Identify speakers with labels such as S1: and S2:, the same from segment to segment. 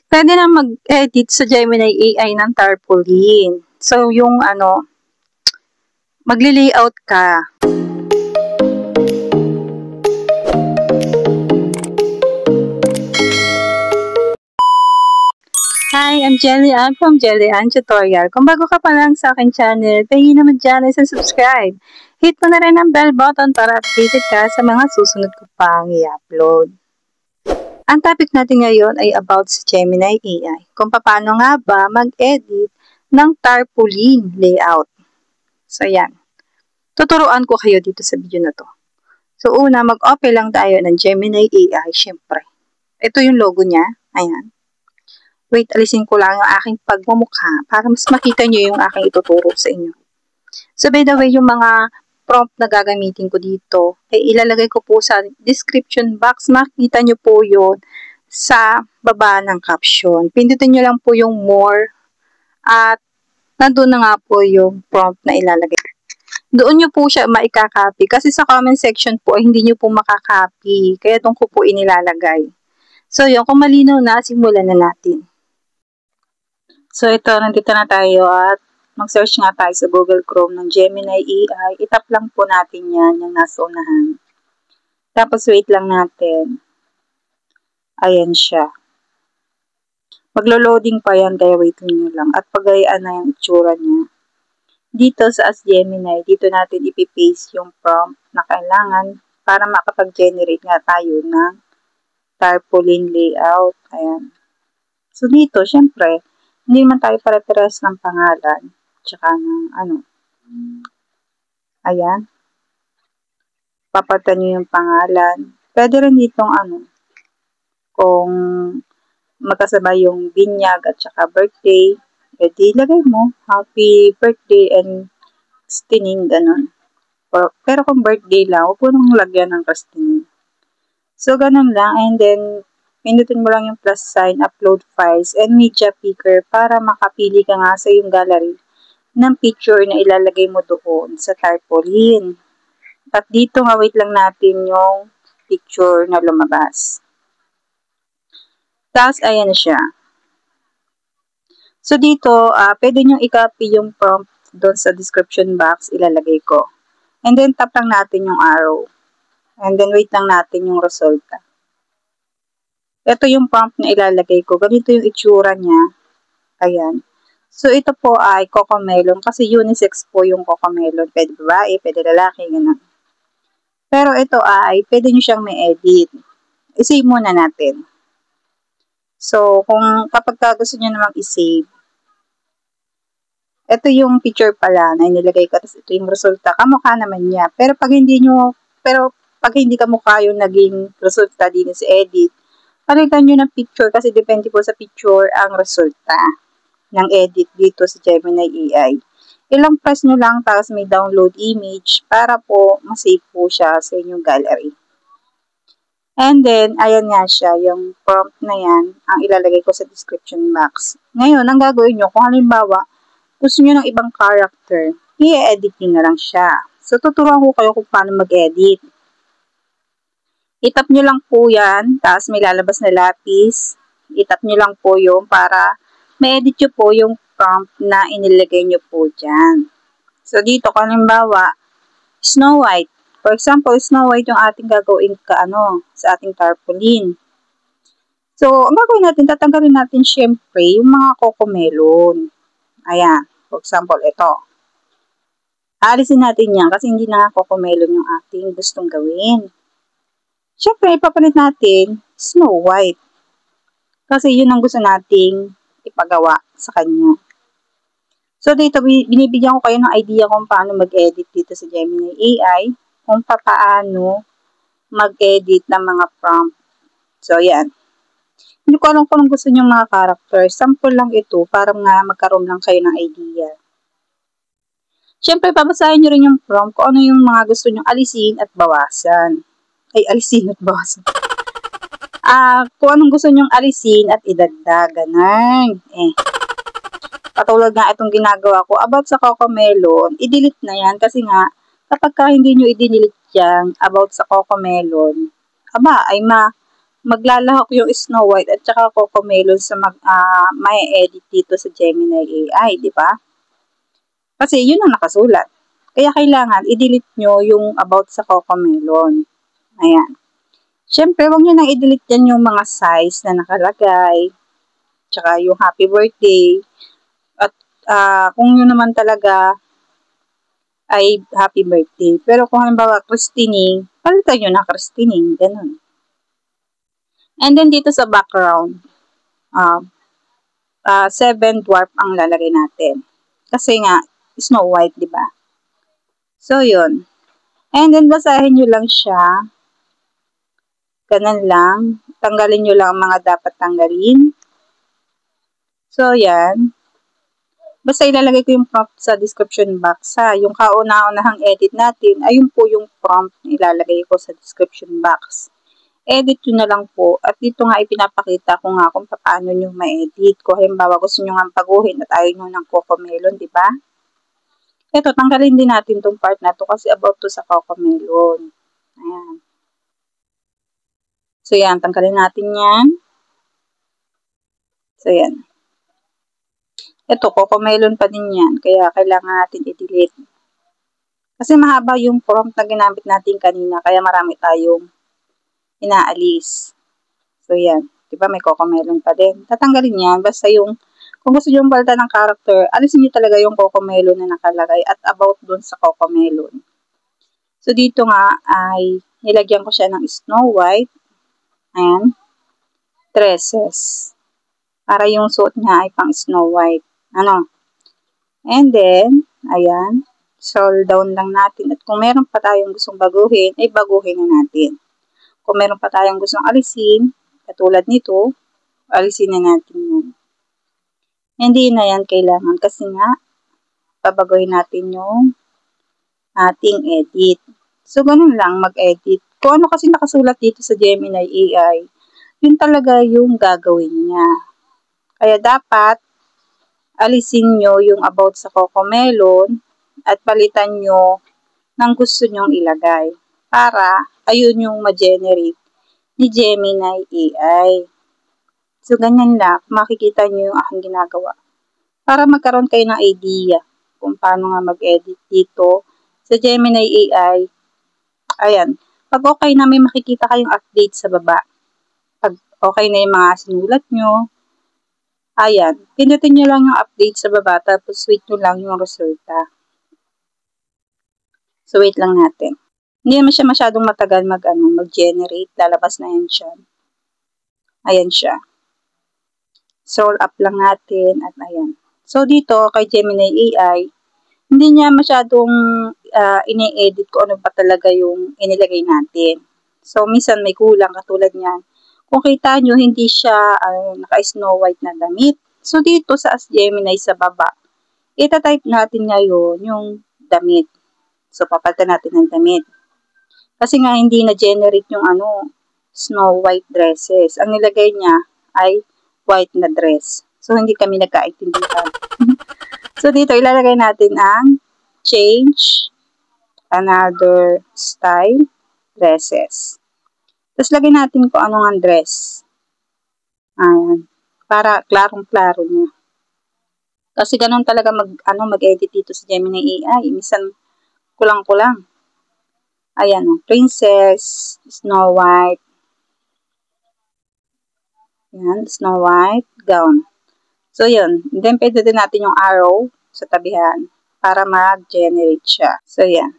S1: Pwede na mag-edit sa Gemini AI ng tarpaulin. So, yung magli-layout ka. Hi, I'm Jelly Ann from Jelly Ann Tutorial. Kung bago ka pa lang sa akin channel, pahingin naman dyan ay subscribe. Hit mo na rin ang bell button para updated ka sa mga susunod ko pang i-upload. Ang topic natin ngayon ay about sa Gemini AI. Kung paano nga ba mag-edit ng tarpaulin layout. So, yan. Tuturuan ko kayo dito sa video na to. So, una, mag-open lang tayo ng Gemini AI, syempre. Ito yung logo niya. Ayan. Wait, alisin ko lang yung aking pagmumukha para mas makita nyo yung aking ituturo sa inyo. So, by the way, yung mga prompt na gagamitin ko dito, ay ilalagay ko po sa description box. Makita nyo po yun sa baba ng caption. Pindutin nyo lang po yung more at nandun na nga po yung prompt na ilalagay. Doon nyo po siya maikakopy kasi sa comment section po ay hindi nyo po makakopy. Kaya doon ko po inilalagay. So, yun, kung malinaw na, simulan na natin. So, ito, nandito na tayo at mag-search nga tayo sa Google Chrome ng Gemini AI. Itap lang po natin yan, yung nasa unahan. Tapos, wait lang natin. Ayan siya. Maglo-loading pa yan, kaya wait nyo lang. At pagayaan na yung itsura niya. Dito sa Ask Gemini, dito natin ipipaste yung prompt na kailangan para makapag-generate nga tayo ng tarpaulin layout. Ayan. So, dito, syempre, hindi naman tayo pare-pares ng pangalan. Tsaka ng Ayan. Papalitan nyo yung pangalan. Pwede rin ditong kung magkasabay yung binyag at saka birthday, edi ilagay mo, happy birthday and Christening, ganun. Pero kung birthday lang, huwag po nang lagyan ng Christening. So, ganun lang. And then, pindutin mo lang yung plus sign, upload files, and media picker para makapili ka nga sa yung gallery ng picture na ilalagay mo doon sa tarpaulin. At dito, wait lang natin yung picture na lumabas. Tapos, ayan na siya. So, dito, pwede nyo i-copy yung prompt doon sa description box, ilalagay ko. And then, tap lang natin yung arrow. And then, wait lang natin yung resulta. Ito yung prompt na ilalagay ko. Ganito yung itsura niya. Ayan. So, ito po ay Cocomelon. Kasi unisex po yung Cocomelon. Pwede babae, pwede lalaki, gano'n. Pero ito ay, pwede nyo siyang may edit. I-save muna natin. So, kung kapag gusto nyo namang i-save, ito yung picture pala na inilagay ko. Tapos ito yung resulta. Kamukha naman niya. Pero pag hindi kamukha yung naging resulta din sa edit, palitan nyo ng picture kasi depende po sa picture ang resulta ng edit dito sa Gemini AI. Ilang press nyo lang tapos may download image para po masave po siya sa inyong gallery. And then, ayan nga siya, yung prompt na yan, ang ilalagay ko sa description box. Ngayon, ang gagawin nyo, kung halimbawa, gusto nyo ng ibang character, i-edit nyo na lang siya. So, tuturuan ko kayo kung paano mag-edit. Itap nyo lang po yan, tapos may lalabas na lapis. Itap nyo lang po yung para ma-edit nyo po yung prompt na inilagay nyo po dyan. So, dito, kung halimbawa, Snow White. For example, Snow White yung ating gagawin sa ating tarpaulin. So, ang gagawin natin, tatanggalin natin syempre yung mga Cocomelon. Ayan. For example, ito. Alisin natin yan kasi hindi na Cocomelon yung ating gustong gawin. Siyempre, ipapalit natin Snow White. Kasi yun ang gusto nating ipagawa sa kanya. So, dito, binibigyan ko kayo ng idea kung paano mag-edit dito sa Gemini AI. Kung paano mag-edit ng mga prompt. So, yan. Hindi ko alam kung gusto nyo mga characters. Sample lang ito para nga magkaroon lang kayo ng idea. Siyempre, babasahin nyo rin yung prompt kung ano yung mga gusto nyo alisin at bawasan. Alisin at bawasan. Kung anong gusto nyong alisin at idagdag. Ganun. Patulad nga itong ginagawa ko. About sa Cocomelon, i-delete na yan kasi nga, kapag hindi nyo i-delete yan about sa Cocomelon, ay maglalahok yung Snow White at saka Cocomelon sa may edit dito sa Gemini AI, di ba? Kasi yun ang nakasulat. Kaya kailangan i-delete nyo yung about sa Cocomelon. Ayan. Siyempre, huwag nyo nang i-delete yan yung mga size na nakalagay, tsaka yung happy birthday, at kung yun naman talaga ay happy birthday. Pero kung halimbawa Christining, palitan nyo na Christining, ganun. And then dito sa background, 7 dwarf ang lalagay natin. Kasi nga, Snow White, di ba? So, yun. And then, basahin nyo lang siya. Ganun lang. Tanggalin nyo lang ang mga dapat tanggalin. So, yan. Basta ilalagay ko yung prompt sa description box, ha. Yung kauna-unahang edit natin, ayun po yung prompt na ilalagay ko sa description box. Edit nyo na lang po. At dito nga ipinapakita ko nga kung paano nyo ma-edit. Kung halimbawa gusto nyo nga paguhin at ayaw nyo ng Cocomelon, di ba? Ito, tanggalin din natin tong part na to kasi about to sa Cocomelon. Ayan. So, yan. Tanggalin natin yan. So, yan. Ito, Cocomelon pa din yan. Kaya, kailangan natin i-delete. Kasi mahaba yung prompt na ginamit natin kanina. Kaya, marami tayong inaalis. So, yan. Diba, may Cocomelon pa din. Tatanggalin yan. Basta yung, kung gusto nyo palitan ng character, alisin nyo talaga yung Cocomelon na nakalagay at about dun sa Cocomelon. So, dito nga ay nilagyan ko siya ng Snow White and dresses. Para yung suot niya ay pang Snow White. Ano? And then, ayan, scroll down lang natin. At kung meron pa tayong gustong baguhin, ay baguhin na natin. Kung meron pa tayong gustong alisin, katulad nito, alisin na natin yan. Hindi na yan kailangan kasi nga, babaguhin natin yung ating edit. So, ganun lang mag-edit. Kung ano kasi nakasulat dito sa Gemini AI, yun talaga yung gagawin niya. Kaya dapat, alisin nyo yung about sa Cocomelon at palitan nyo ng gusto nyong ilagay para ayun yung ma-generate ni Gemini AI. So, ganyan lang. Makikita nyo yung aking ginagawa. Para magkaroon kayo ng idea kung paano nga mag-edit dito sa Gemini AI. Ayan. Pag okay na, may makikita kayong update sa baba. Pag okay na yung mga sinulat nyo, ayan. Pindutin nyo lang yung update sa baba, tapos wait nyo lang yung resulta. So, wait lang natin. Hindi naman siya masyadong matagal mag-generate. Lalabas na yan siya. Ayan siya. Scroll up lang natin at ayan. So, dito kay Gemini AI, hindi niya masyadong ini-edit ko ano pa talaga yung inilagay natin. So, minsan may kulang katulad niyan. Kung kita nyo, hindi siya naka-Snow White na damit. So, dito sa Gemini sa baba, ita-type natin ngayon yung damit. So, papalitan natin ng damit. Kasi nga, hindi na-generate yung Snow White dresses. Ang nilagay niya ay white na dress. So, hindi kami nagkaintindihan. So, dito ilalagay natin ang change another style dresses. Tapos, lagay natin kung anong ang dress. Ayan. Para klarong-klaro niya. Kasi ganun talaga mag-edit dito sa Gemini AI. Minsan, kulang-kulang. Ayan, princess, Snow White. Yan, Snow White, gown. So, yun. Then, pwede din natin yung arrow sa tabihan para mag-generate siya. So, yan.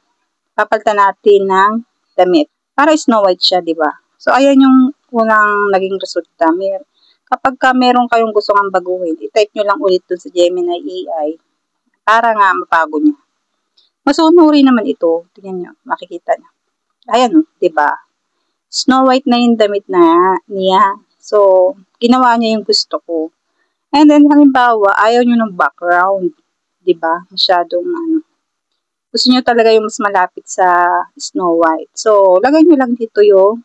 S1: Papalitan natin ng damit. Para Snow White siya, di ba? So, ayan yung unang naging resulta. Kapag meron kayong gusto ng baguhin, i-type nyo lang ulit dun sa Gemini AI para nga mapago nyo. Masunuri naman ito. Tingnan nyo, makikita nyo. Ayan, di ba? Snow White na yung damit na niya. So, ginawa niya yung gusto ko. And then, halimbawa, ayaw nyo ng background. Diba? Masyadong, gusto nyo talaga yung mas malapit sa Snow White. So, lagay nyo lang dito yung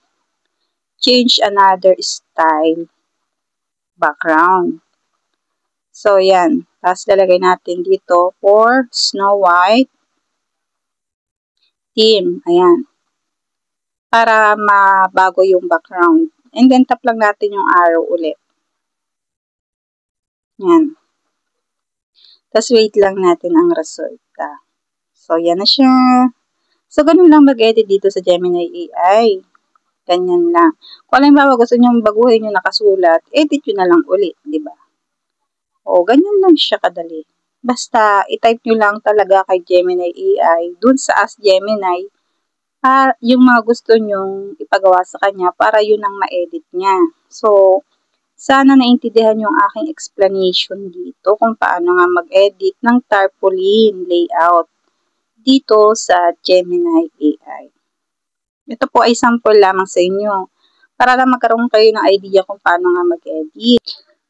S1: change another style background. So, yan. Tapos, lalagay natin dito for Snow White theme. Ayan. Para mabago yung background. And then, tap lang natin yung arrow ulit. Yan. Tapos, wait lang natin ang resulta. So, yan na siya. So, ganun lang mag-edit dito sa Gemini AI. Ganyan lang. Kung alimbawa gusto nyo baguhin yung nakasulat, edit nyo na lang ulit, di ba? O, ganyan lang siya kadali. Basta, i-type nyo lang talaga kay Gemini AI, dun sa Ask Gemini, yung mga gusto nyong ipagawa sa kanya para yun ang ma-edit niya. So, sana naintindihan yung aking explanation dito kung paano nga mag-edit ng tarpaulin layout dito sa Gemini AI. Ito po ay sample lamang sa inyo para lang magkaroon kayo ng idea kung paano nga mag-edit.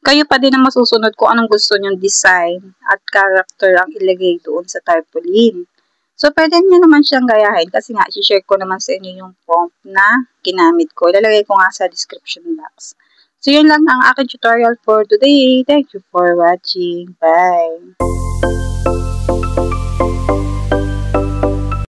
S1: Kayo pa din ang masusunod kung anong gusto nyong design at character ang ilagay doon sa tarpaulin. So, pwede nyo naman siyang gayahin kasi nga, i-share ko naman sa inyo yung prompt na ginamit ko. Ilalagay ko nga sa description box. So, yun lang ang aking tutorial for today. Thank you for watching. Bye!